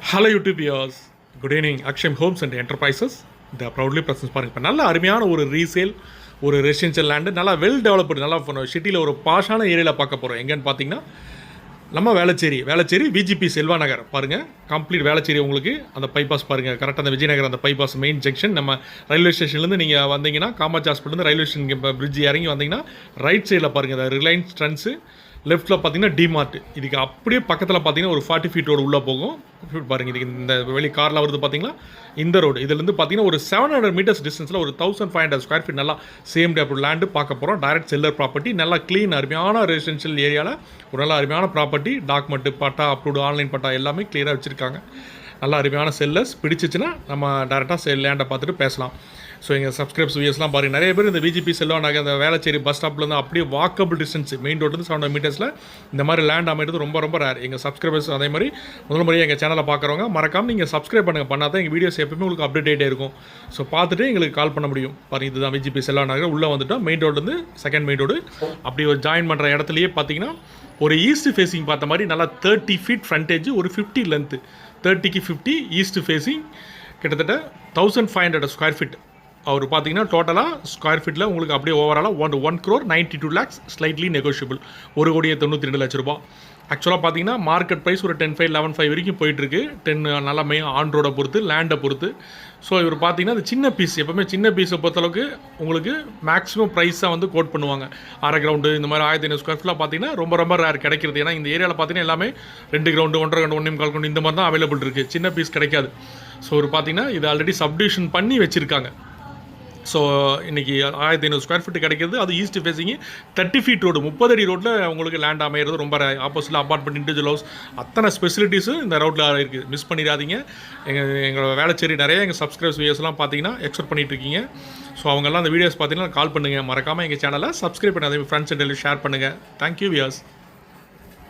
Hello YouTube viewers. Good evening. Aksham Homes and Enterprises. They are proudly present பாருங்க. இப்போ நல்ல அருமையான ஒரு ரீசேல் ஒரு ரெசிடென்ஷியல் லேண்டு நல்லா வெல் டெவலப்டு நல்லா சிட்டியில் ஒரு பாஷான ஏரியாவில் பார்க்க போகிறோம். எங்கன்னு பார்த்தீங்கன்னா நம்ம வேளச்சேரி விஜிபி செல்வா நகர் பாருங்கள். கம்ப்ளீட் வேளச்சேரி உங்களுக்கு அந்த பைபாஸ் பாருங்கள். கரெக்டாக அந்த விஜயநகர் அந்த பைபாஸ் மெயின் ஜங்ஷன் நம்ம ரயில்வே ஸ்டேஷன்லேருந்து நீங்கள் வந்தீங்கன்னா காமாட்சி ஹாஸ்பிட்டலேருந்து ரயில்வே ஸ்டேஷன் இப்போ பிரிட்ஜ் இறங்கி வந்தீங்கன்னா ரைட் சைடில் பாருங்கள் அந்த ரிலையன்ஸ் ட்ரெண்ட்ஸு லெஃப்ட்டில் பார்த்தீங்கன்னா டிமார்ட். இதுக்கு அப்படியே பக்கத்தில் பார்த்தீங்கன்னா ஒரு 40 feet ரோடு உள்ளே போகும். பாருங்கள் இதுக்கு இந்த வெளி காரில் வருது பார்த்தீங்களா இந்த ரோடு. இதுலேருந்து பார்த்தீங்கன்னா ஒரு 700 meters டிஸ்டன்ஸில் ஒரு 1500 square feet நல்லா சேம் டே லேண்டு பார்க்க போகிறோம். டைரக்ட் செல்லர் ப்ராப்பர்ட்டி நல்லா க்ளீன் அருமையான ரெசிடென்ஷியல் ஏரியாவில் ஒரு நல்ல அருமையான ப்ராப்பர்ட்டி. டாக்குமெண்ட்டு பட்டா அப்ரூவ்டு ஆன்லைன் பட்டா எல்லாமே கிளியராக வச்சுருக்காங்க. நல்லா அருமையான செல்லர்ஸ் பிடிச்சிச்சுன்னா நம்ம டேரெக்டாக லேண்டை பார்த்துட்டு பேசலாம். ஸோ எங்கள் சப்ஸ்கிரைப்ஸ் வியூஸ்லாம் பாருங்கள். நிறைய பேர் இந்த விஜிபி செல்வா நகர் அந்த வேளச்சேரி பஸ் ஸ்டாப்லேருந்து அப்படியே வாக்கபிள் டிஸ்டன்ஸ் மெயின் ரோட்லேருந்து 700 meters இந்த மாதிரி லேண்ட் அமைகிறது ரொம்ப ரொம்ப ரேர். எங்கள் சப்ஸ்கிரைபர்ஸ் அதே மாதிரி முதல் முறையாக எங்கள் சேனலை பார்க்குறவங்க மறக்காமல் நீங்கள் சப்ஸ்கிரைப் பண்ணுங்கள். பண்ணால் தான் எங்கள் வீடியோஸ் எப்பவுமே உங்களுக்கு அப்டேட் ஆகிட்டே இருக்கும். ஸோ பார்த்துட்டு எங்களுக்கு கால் பண்ண முடியும். பாருங்கள் இதுதான் விஜிபி செல்வா நகர். உள்ளே வந்துட்டோம் மெயின் ரோட்லேருந்து செகண்ட் மெயின் ரோடு. அப்படி ஒரு ஜாயின் பண்ணுற இடத்துலையே பார்த்தீங்கன்னா ஒரு ஈஸ்ட் ஃபேஸிங் பார்த்த மாதிரி நல்லா 30 feet ஃப்ரண்டேஜ் ஒரு 50 லென்த்து 30க்கு 50 ஈஸ்ட் ஃபேஸிங் கிட்டத்தட்ட 1500 square feet. அவர் பார்த்தீங்கன்னா டோட்டலாக ஸ்கொயர் ஃபீட்டில் உங்களுக்கு அப்படியே ஓவராலாக 1,92 lakhs ஸ்லைட்லி நெகோஷியபிள் 1,92,00,000 ரூபா. ஆக்சுவலாக பார்த்தீங்கன்னா மார்க்கெட் ப்ரைஸ் ஒரு 10.5 11.5 வரைக்கும் போயிட்டுருக்கு. 10 நல்லா மெயின் ஆன் ரோடை பொறுத்து லேண்டை பொறுத்து. ஸோ இவர் பார்த்தீங்கன்னா அது சின்ன பீஸ் எப்போவுமே சின்ன பீஸை பொறுத்தளவுக்கு உங்களுக்கு மேக்ஸிமம் ப்ரைஸாக வந்து கோட் பண்ணுவாங்க. அரை கிரவுண்டு இந்த மாதிரி 1500 square feet பார்த்தீங்கன்னா ரொம்ப ரொம்ப ரேர் கிடைக்கிறது. ஏன்னா இந்த ஏரியாவில் பார்த்தீங்கன்னா எல்லாமே 2 கிரவுண்டு 1.5 கிரவுண்டு 1.25 கிரவுண்டு இந்த மாதிரி தான் அவைலபிள் இருக்குது. சின்ன பீஸ் கிடைக்காது. ஸோ ஒரு பார்த்தீங்கன்னா இது ஆல்ரெடி சப்டிவிஷன் பண்ணி வச்சுருக்காங்க. ஸோ இன்றைக்கி 1500 square feet கிடைக்கிறது. அது ஈஸ்ட் ஃபேஸிங்கு 30 feet ரோடு 30 அடி ரோட்டில் உங்களுக்கு லேண்ட் அமைகிறது ரொம்ப ஆப்போசிட்டில் அப்பார்ட்மெண்ட் இண்டிவிஜுவல் ஹவுஸ் அத்தனை ஸ்பெசிலிட்டிஸும் இந்த ரோட்டில் இருக்குது. மிஸ் பண்ணிடாதீங்க. எங்களோட வேளச்சேரி நிறைய எங்கள் சப்ஸ்கிரைப்ஸ் வீடியோஸ்லாம் பார்த்தீங்கன்னா எக்ஸ்பெக்ட் பண்ணிட்டு இருக்கீங்க. ஸோ அவங்கெல்லாம் அந்த வீடியோஸ் பார்த்தீங்கன்னா கால் பண்ணுங்கள். மறக்காமல் எங்கள் சேனலை சப்ஸ்கிரைப் பண்ணி அதே ஃப்ரெண்ட்ஸ் அண்ட் ஷேர் பண்ணுங்கள். Thank you wears.